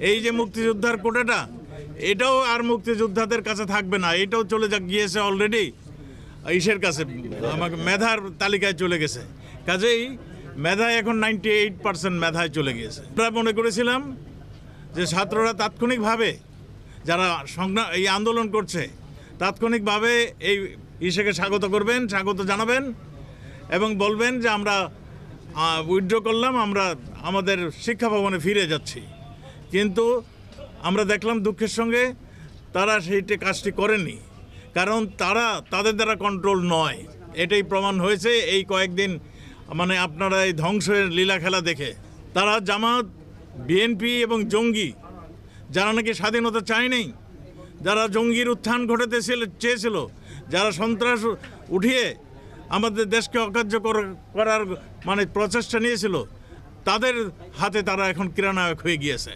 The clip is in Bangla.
এই যে মুক্তিযোদ্ধার কোটাটা, এটাও আর মুক্তিযোদ্ধাদের কাছে থাকবে না, এটাও চলে গিয়েছে অলরেডি ইসের কাছে, আমাকে মেধার তালিকায় চলে গেছে। কাজেই মেধায় এখন 98% মেধায় চলে গিয়েছে। আমরা মনে করেছিলাম যে ছাত্ররা তাৎক্ষণিকভাবে, যারা এই আন্দোলন করছে, তাৎক্ষণিকভাবে এই ইসেকে স্বাগত করবেন, স্বাগত জানাবেন এবং বলবেন যে আমরা উইথড্র করলাম, আমরা আমাদের শিক্ষা ভবনে ফিরে যাচ্ছি। কিন্তু আমরা দেখলাম দুঃখের সঙ্গে তারা সেইটা কাজটি করেনি, কারণ তারা তাদের দ্বারা কন্ট্রোল নয়। এটাই প্রমাণ হয়েছে এই কয়েকদিন, মানে আপনারা এই ধ্বংসের লীলা খেলা দেখে। তারা জামাত, বিএনপি এবং জঙ্গি, যারা নাকি স্বাধীনতা চায়নি, যারা জঙ্গির উত্থান ঘটাতে চেয়েছিল, যারা সন্ত্রাস উঠিয়ে আমাদের দেশকে অকার্য করার মানে প্রচেষ্টা নিয়েছিল, তাদের হাতে তারা এখন ক্রীড়ানায়ক হয়ে গিয়েছে।